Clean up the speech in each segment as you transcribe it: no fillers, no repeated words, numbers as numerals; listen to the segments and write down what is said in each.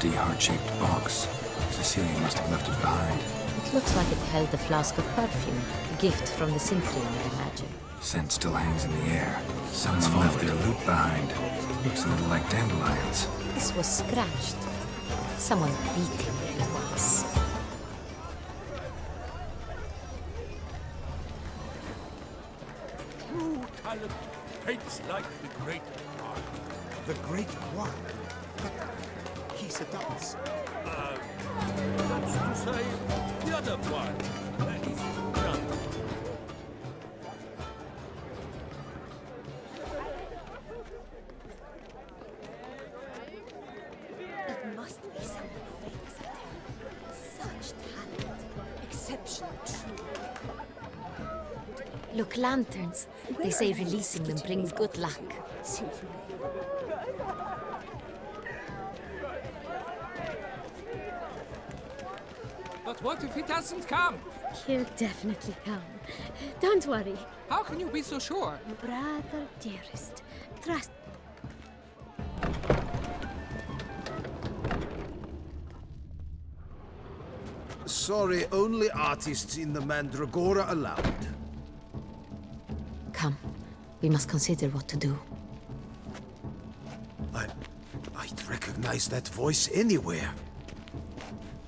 empty, heart-shaped box. Cecilia must have left it behind. It looks like it held a flask of perfume, a gift from the Synthrium, I imagine. Scent still hangs in the air. Someone left their loot behind. Looks a little like dandelions. This was scratched. Someone beating it once. True talent paints like the great one. The Great One? But he's a dance. That's to say, the other one. He's young. It must be someone famous out there. Such talent. Exceptional, true. Look, lanterns. They say releasing them brings good luck. Symphony. But what if he doesn't come? He'll definitely come. Don't worry. How can you be so sure? Brother dearest, trust. Sorry, only artists in the Mandragora allowed. Come. We must consider what to do. I'd recognize that voice anywhere.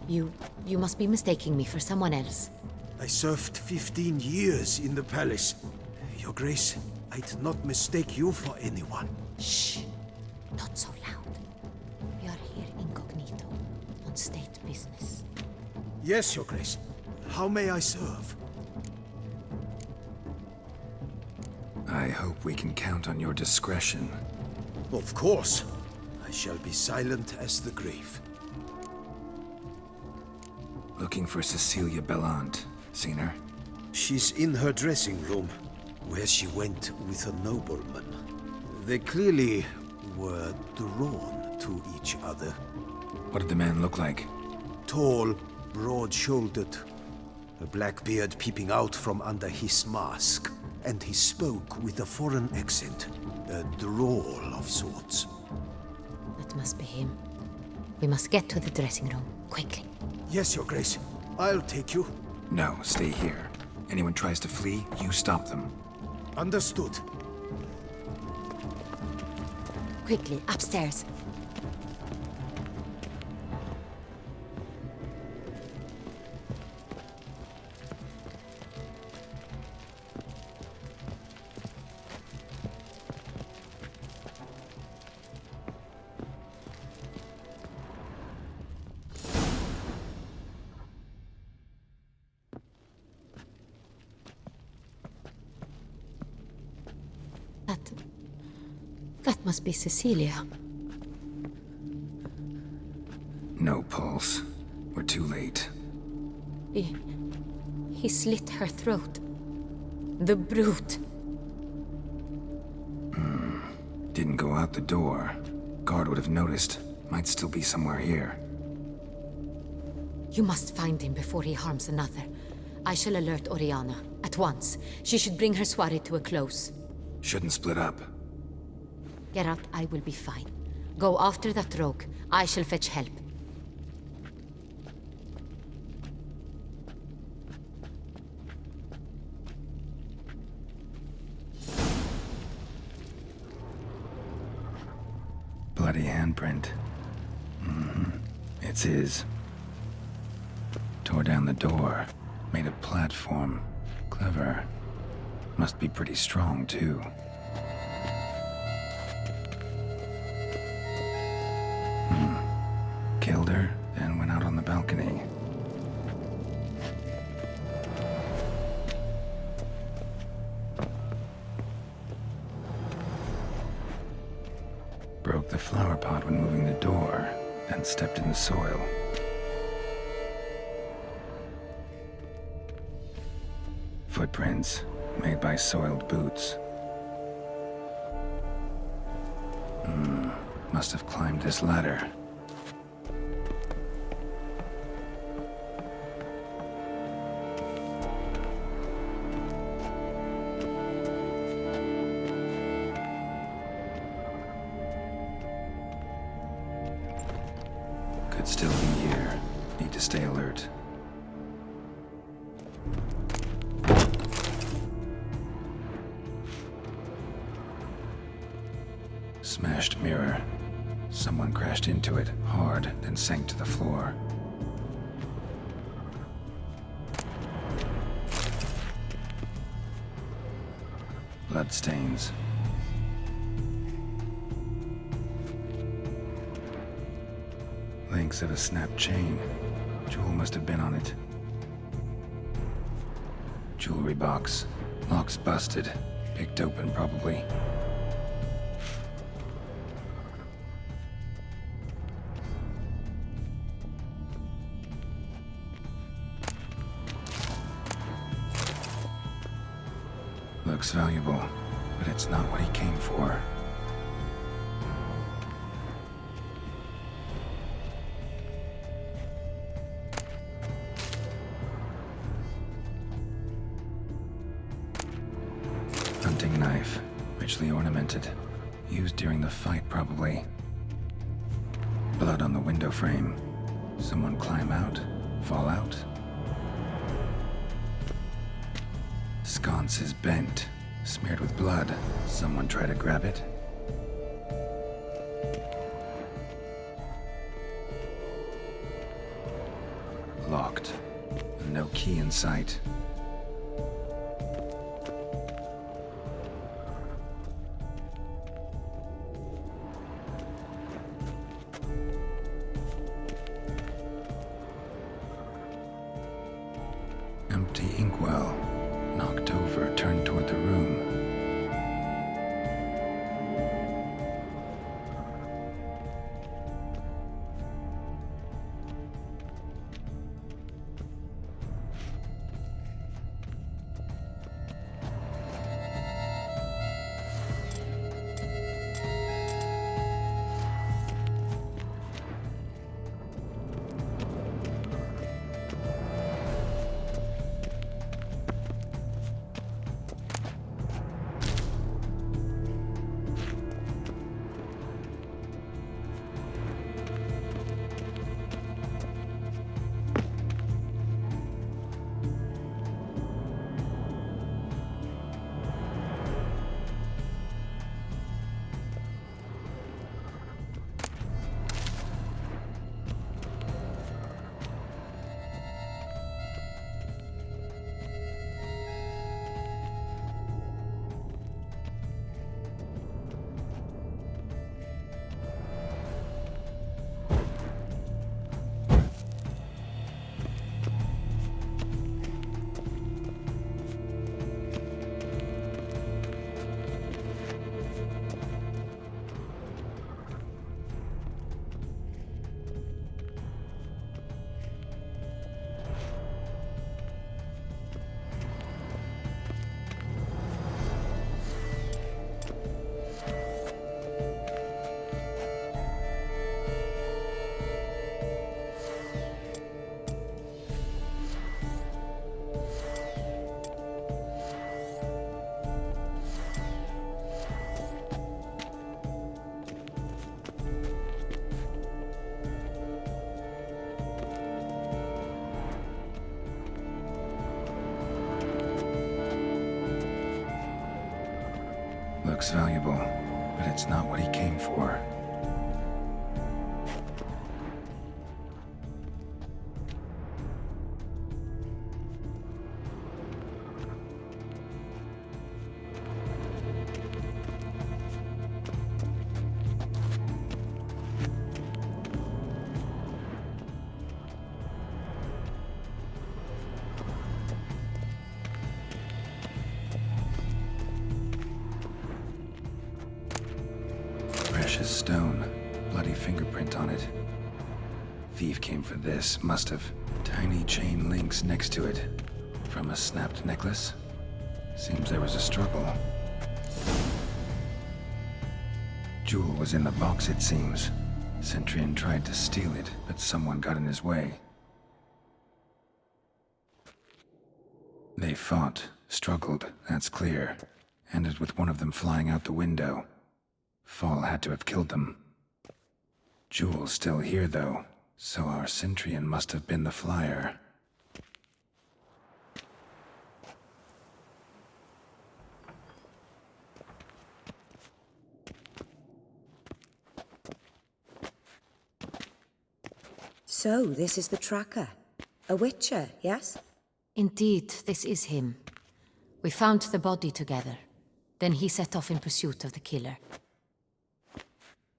You must be mistaking me for someone else. I served 15 years in the palace. Your Grace, I'd not mistake you for anyone. Shh. Not so loud. We are here incognito, on state business. Yes, Your Grace. How may I serve? I hope we can count on your discretion. Of course. I shall be silent as the grave. Looking for Cecilia Bellant. Seen her? She's in her dressing room, where she went with a nobleman. They clearly were drawn to each other. What did the man look like? Tall, broad-shouldered, a black beard peeping out from under his mask. And he spoke with a foreign accent, a drawl of sorts. That must be him. We must get to the dressing room, quickly. Yes, Your Grace. I'll take you. No, stay here. Anyone tries to flee, you stop them. Understood. Quickly, upstairs. That must be Cecilia. No pulse. We're too late. He slit her throat. The brute. Didn't go out the door. Guard would have noticed. Might still be somewhere here. You must find him before he harms another. I shall alert Oriana. At once. She should bring her soirée to a close. Shouldn't split up. Geralt, I will be fine. Go after that rogue. I shall fetch help. Bloody handprint. It's his. Tore down the door. Made a platform. Clever. Must be pretty strong, too. Killed her, then went out on the balcony. Broke the flower pot when moving the door, then stepped in the soil. Footprints, made by soiled boots. Must have climbed this ladder. Could still be here. Need to stay alert. Smashed mirror. Someone crashed into it hard, then sank to the floor. Bloodstains. Links of a snapped chain. Jewel must have been on it. Jewelry box. Lock's busted. Picked open, probably. Looks valuable, but it's not what he came for. Hunting knife, richly ornamented. Used during the fight, probably. Blood on the window frame. Someone climb out? Fall out? Sconce is bent, smeared with blood. Someone try to grab it? Locked. No key in sight. Empty inkwell. Knocked over, turned toward the room. Looks valuable, but it's not what he came for. Precious stone. Bloody fingerprint on it. Thief came for this. Must have. Tiny chain links next to it. From a snapped necklace? Seems there was a struggle. Jewel was in the box, it seems. Centurion tried to steal it, but someone got in his way. They fought, struggled, that's clear. Ended with one of them flying out the window. Fall had to have killed them. Jewel's still here, though. So our Centrian must have been the flyer. So, this is the tracker. A witcher, yes? Indeed, this is him. We found the body together. Then he set off in pursuit of the killer.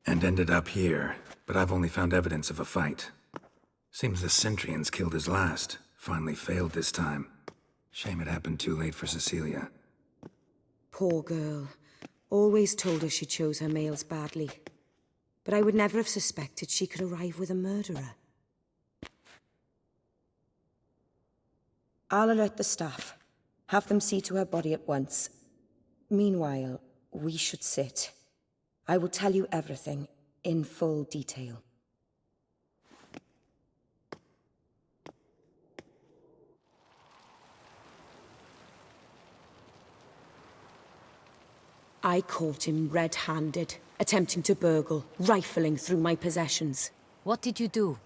And ended up here, but I've only found evidence of a fight. Seems the Centrians killed his last. Finally failed this time. Shame it happened too late for Cecilia. Poor girl. Always told her she chose her males badly. But I would never have suspected she could arrive with a murderer. I'll alert the staff. Have them see to her body at once. Meanwhile, we should sit. I will tell you everything, in full detail. I caught him red-handed, attempting to burgle, rifling through my possessions. What did you do?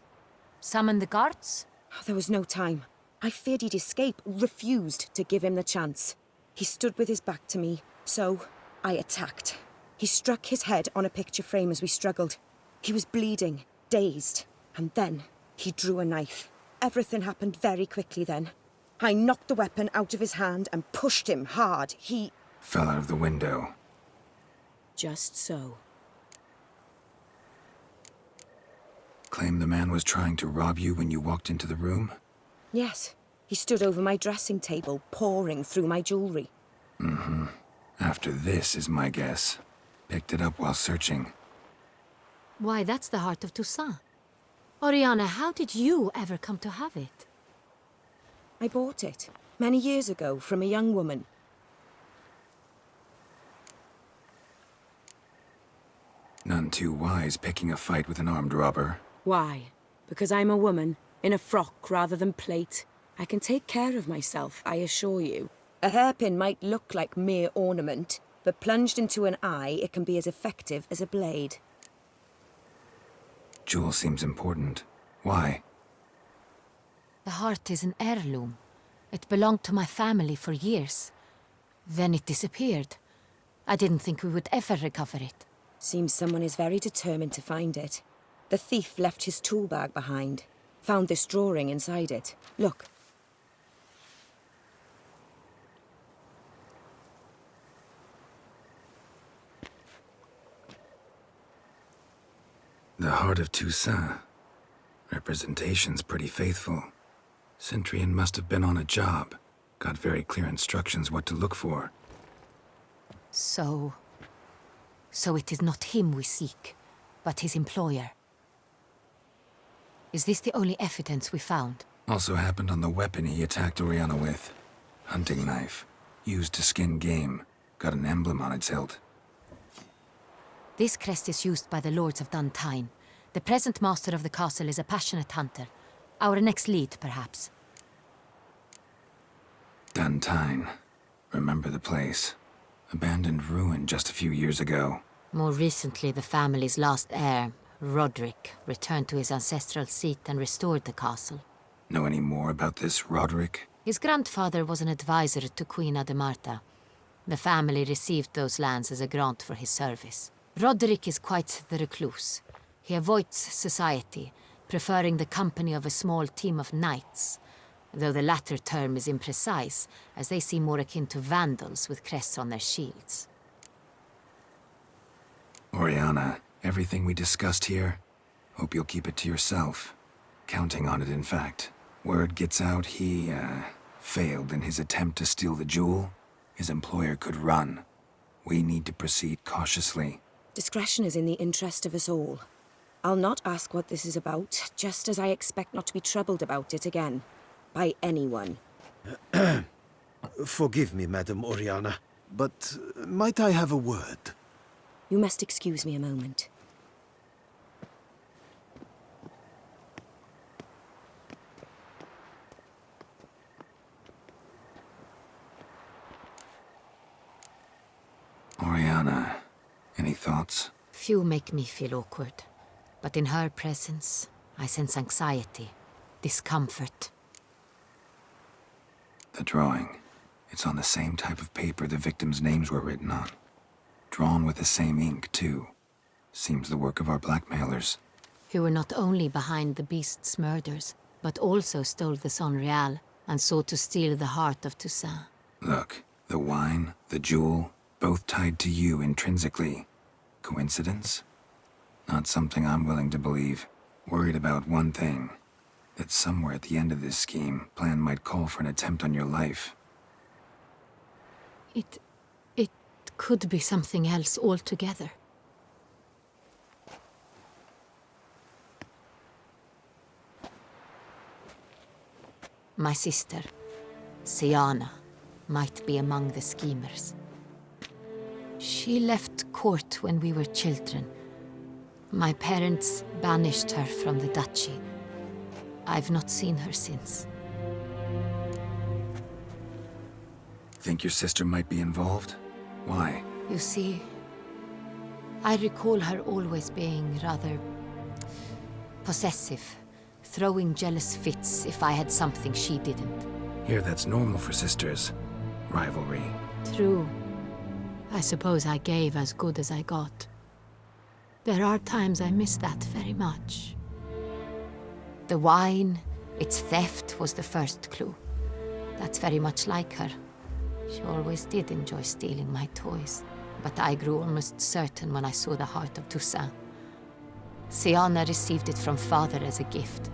Summon the guards? There was no time. I feared he'd escape, refused to give him the chance. He stood with his back to me, so I attacked. He struck his head on a picture frame as we struggled. He was bleeding, dazed, and then he drew a knife. Everything happened very quickly then. I knocked the weapon out of his hand and pushed him hard. He Fell out of the window. just so. Claim the man was trying to rob you when you walked into the room? Yes, he stood over my dressing table, pouring through my jewelry. After this is my guess. Picked it up while searching. Why, that's the heart of Toussaint. Oriana, how did you ever come to have it? I bought it, many years ago, from a young woman. None too wise picking a fight with an armed robber. Why? Because I'm a woman, in a frock rather than plate. I can take care of myself, I assure you. A hairpin might look like mere ornament, but plunged into an eye, it can be as effective as a blade. Jewel seems important. Why? The heart is an heirloom. It belonged to my family for years. Then it disappeared. I didn't think we would ever recover it. Seems someone is very determined to find it. The thief left his tool bag behind. Found this drawing inside it. Look. The heart of Toussaint. Representation's pretty faithful. Centrian must have been on a job. Got very clear instructions what to look for. So it is not him we seek, but his employer. Is this the only evidence we found? Also happened on the weapon he attacked Oriana with. Hunting knife. Used to skin game. Got an emblem on its hilt. This crest is used by the Lords of Duntine. The present master of the castle is a passionate hunter. Our next lead, perhaps. Duntine. Remember the place. Abandoned ruin just a few years ago. More recently, the family's last heir, Roderick, returned to his ancestral seat and restored the castle. Know any more about this Roderick? His grandfather was an advisor to Queen Ademarta. The family received those lands as a grant for his service. Roderick is quite the recluse. He avoids society, preferring the company of a small team of knights, though the latter term is imprecise, as they seem more akin to vandals with crests on their shields. Oriana, everything we discussed here, hope you'll keep it to yourself. Counting on it, in fact. Word gets out he, failed in his attempt to steal the jewel. His employer could run. We need to proceed cautiously. Discretion is in the interest of us all. I'll not ask what this is about, just as I expect not to be troubled about it again. By anyone. Forgive me, Madam Oriana, but might I have a word? You must excuse me a moment. Oriana, any thoughts? Few make me feel awkward, but in her presence, I sense anxiety, discomfort. The drawing. It's on the same type of paper the victims' names were written on. Drawn with the same ink, too. Seems the work of our blackmailers. Who were not only behind the beast's murders, but also stole the Son Real and sought to steal the heart of Toussaint. Look, the wine, the jewel, both tied to you intrinsically. Coincidence? Not something I'm willing to believe. Worried about one thing. That somewhere at the end of this scheme, plan might call for an attempt on your life. It could be something else altogether. My sister, Siana, might be among the schemers. She left court when we were children. My parents banished her from the duchy. I've not seen her since. Think your sister might be involved? Why? You see, I recall her always being rather possessive, throwing jealous fits if I had something she didn't. Here, that's normal for sisters. Rivalry. True. I suppose I gave as good as I got. There are times I miss that very much. The wine, its theft, was the first clue. That's very much like her. She always did enjoy stealing my toys, but I grew almost certain when I saw the heart of Toussaint. Siana received it from father as a gift,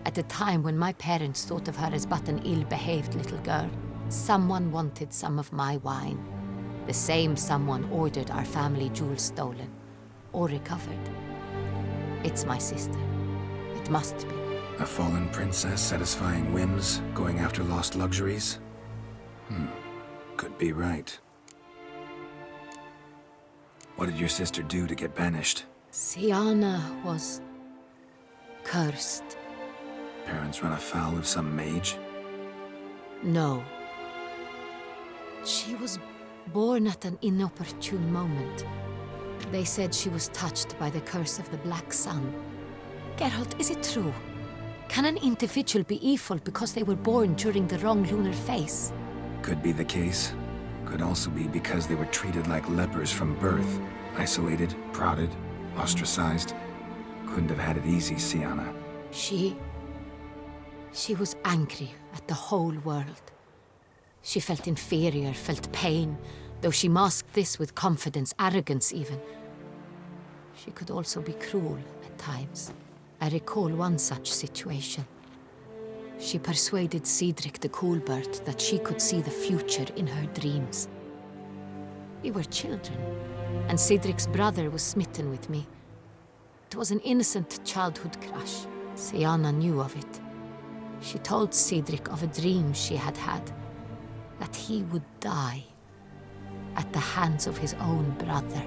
at a time when my parents thought of her as but an ill-behaved little girl. Someone wanted some of my wine. The same someone ordered our family jewels stolen, or recovered. It's my sister. It must be. A fallen princess satisfying whims, going after lost luxuries? Could be right. What did your sister do to get banished? Siana was cursed. Parents run afoul of some mage? No. She was born at an inopportune moment. They said she was touched by the curse of the Black Sun. Geralt, is it true? Can an individual be evil because they were born during the wrong lunar phase? Could be the case. Could also be because they were treated like lepers from birth. Isolated, prodded, ostracized. Couldn't have had it easy, Siana. She was angry at the whole world. She felt inferior, felt pain, though she masked this with confidence, arrogance even. She could also be cruel at times. I recall one such situation. She persuaded Cedric the Coolbird that she could see the future in her dreams. We were children, and Cedric's brother was smitten with me. It was an innocent childhood crush. Siana knew of it. She told Cedric of a dream she had had, that he would die at the hands of his own brother.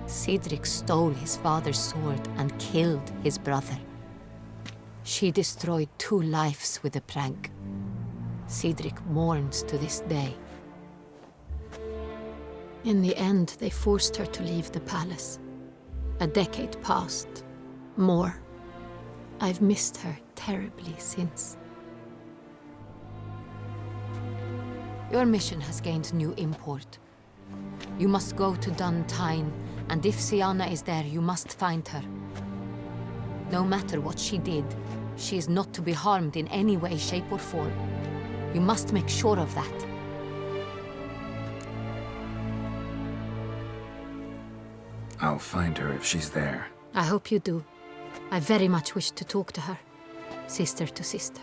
Cedric stole his father's sword and killed his brother. She destroyed 2 lives with a prank. Cedric mourns to this day. In the end, they forced her to leave the palace. A decade passed. More. I've missed her terribly since. Your mission has gained new import. You must go to Dun Tyne, and if Siana is there, you must find her. No matter what she did, she is not to be harmed in any way, shape, or form. You must make sure of that. I'll find her if she's there. I hope you do. I very much wish to talk to her. Sister to sister.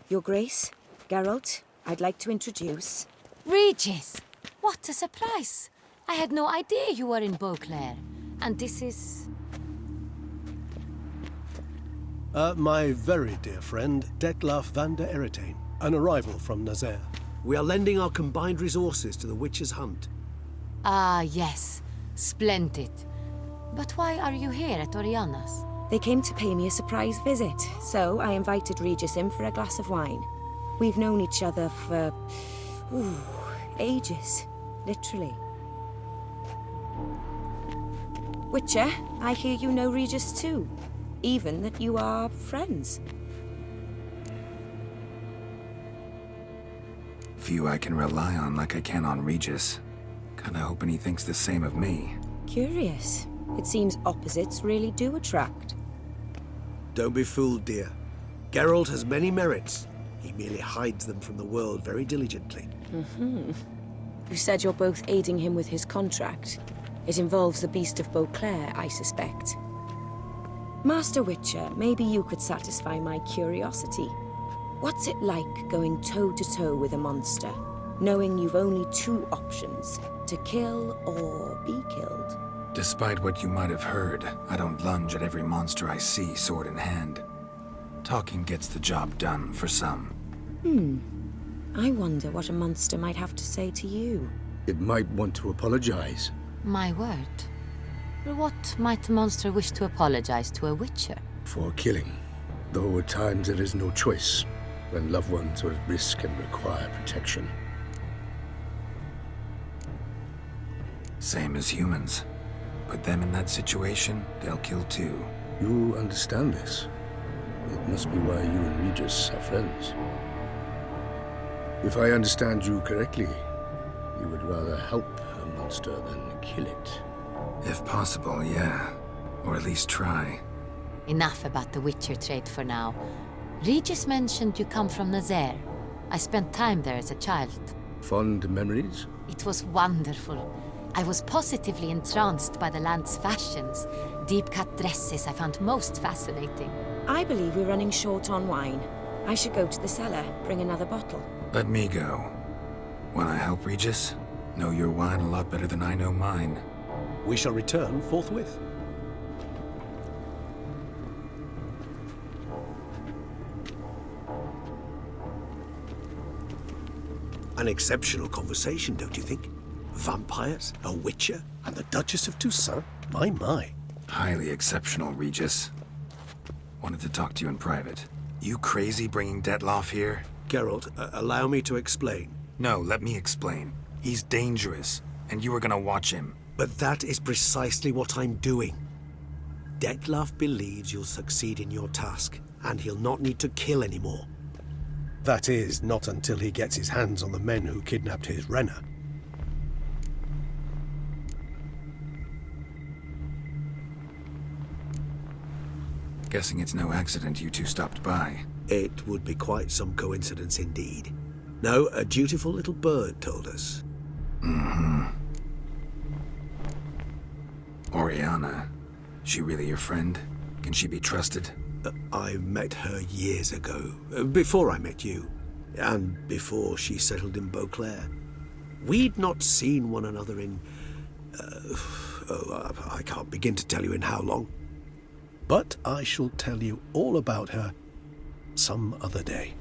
Your Grace, Geralt, I'd like to introduce... Regis! What a surprise! I had no idea you were in Beauclair. And this is... My very dear friend, Detlaf van der Eretain, an arrival from Nazaire. We are lending our combined resources to the Witch's Hunt. Ah, yes. Splendid. But why are you here at Oriana's? They came to pay me a surprise visit, so I invited Regis in for a glass of wine. We've known each other for... ages. Literally. Witcher, I hear you know Regis too. Even that you are friends. Few I can rely on like I can on Regis. Kinda hoping he thinks the same of me. Curious. It seems opposites really do attract. Don't be fooled, dear. Geralt has many merits. He merely hides them from the world very diligently. You said you're both aiding him with his contract. It involves the Beast of Beauclair, I suspect. Master Witcher, maybe you could satisfy my curiosity. What's it like going toe-to-toe with a monster, knowing you've only two options, to kill or be killed? Despite what you might have heard, I don't lunge at every monster I see sword in hand. Talking gets the job done for some. I wonder what a monster might have to say to you. It might want to apologize. My word. For what might a monster wish to apologize to a witcher? For killing. Though at times there is no choice, when loved ones are at risk and require protection. Same as humans. Put them in that situation, they'll kill too. You understand this. It must be why you and Regis are friends. If I understand you correctly, you would rather help a monster than kill it. If possible, yeah. Or at least try. Enough about the Witcher trade for now. Regis mentioned you come from Nazaire. I spent time there as a child. Fond memories? It was wonderful. I was positively entranced by the land's fashions. Deep-cut dresses I found most fascinating. I believe we're running short on wine. I should go to the cellar, bring another bottle. Let me go. Wanna help Regis? Know your wine a lot better than I know mine. We shall return forthwith. An exceptional conversation, don't you think? Vampires, a witcher, and the Duchess of Toussaint? My. Highly exceptional, Regis. Wanted to talk to you in private. You crazy bringing Detloff here? Geralt, allow me to explain. No, let me explain. He's dangerous, and you were gonna watch him. But that is precisely what I'm doing. Detloff believes you'll succeed in your task, and he'll not need to kill anymore. That is, not until he gets his hands on the men who kidnapped his Renner. Guessing it's no accident you two stopped by. It would be quite some coincidence indeed. No, a dutiful little bird told us. Oriana. She really your friend? Can she be trusted? I met her years ago, before I met you, and before she settled in Beauclair. We'd not seen one another in... I can't begin to tell you in how long. But I shall tell you all about her some other day.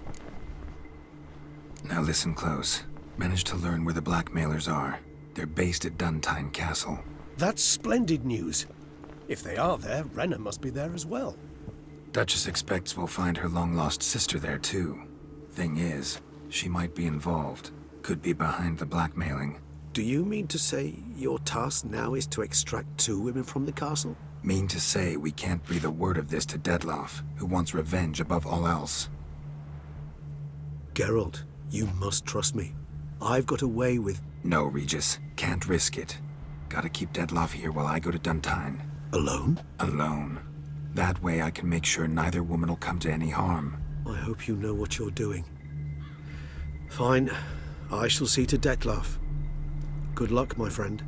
Now listen close. Managed to learn where the blackmailers are. They're based at Duntine Castle. That's splendid news. If they are there, Renner must be there as well. Duchess expects we'll find her long-lost sister there, too. Thing is, she might be involved. Could be behind the blackmailing. Do you mean to say your task now is to extract 2 women from the castle? Mean to say we can't breathe a word of this to Detloff, who wants revenge above all else. Geralt, you must trust me. I've got a way with... No, Regis. Can't risk it. Gotta keep Detloff here while I go to Duntine. Alone? Alone. That way I can make sure neither woman will come to any harm. I hope you know what you're doing. Fine. I shall see to Detloff. Good luck, my friend.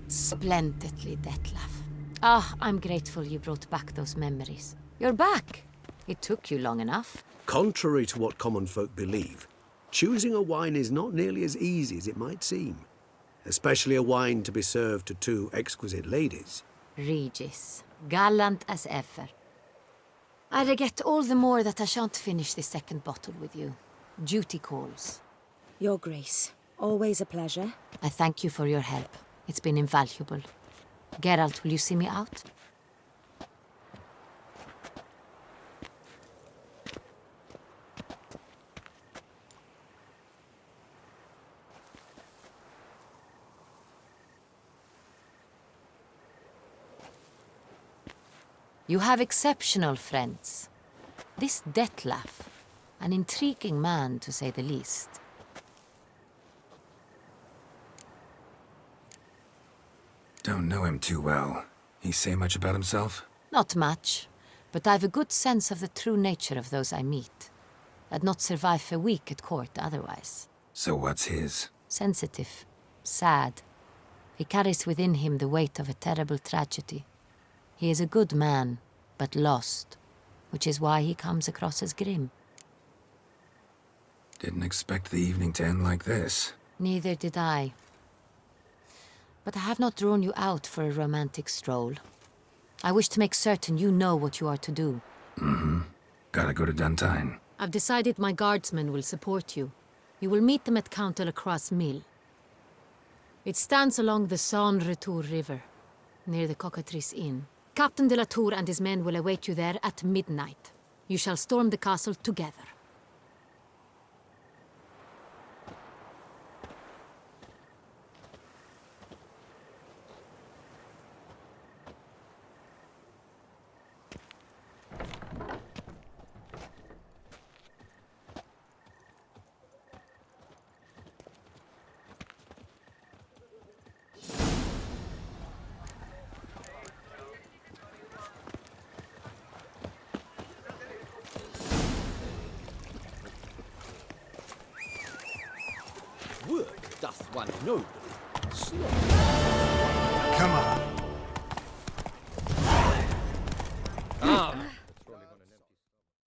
Splendidly, Detlaff. Ah, I'm grateful you brought back those memories. You're back. It took you long enough. Contrary to what common folk believe, choosing a wine is not nearly as easy as it might seem. Especially a wine to be served to 2 exquisite ladies. Regis, gallant as ever. I regret all the more that I shan't finish this second bottle with you. Duty calls. Your Grace, always a pleasure. I thank you for your help. It's been invaluable. Geralt, will you see me out? You have exceptional friends. This Detlef, an intriguing man to say the least. Don't know him too well. He say much about himself? Not much, but I've a good sense of the true nature of those I meet. I'd not survive a week at court otherwise. So what's his? Sensitive, sad. He carries within him the weight of a terrible tragedy. He is a good man, but lost, which is why he comes across as grim. Didn't expect the evening to end like this. Neither did I. But I have not drawn you out for a romantic stroll. I wish to make certain you know what you are to do. Mm-hmm. Gotta go to Duntine. I've decided my guardsmen will support you. You will meet them at Count de la Croix's mill. It stands along the Saône-Retour River, near the Cockatrice Inn. Captain de la Tour and his men will await you there at midnight. You shall storm the castle together. Work doth one noble. Slow. Come on.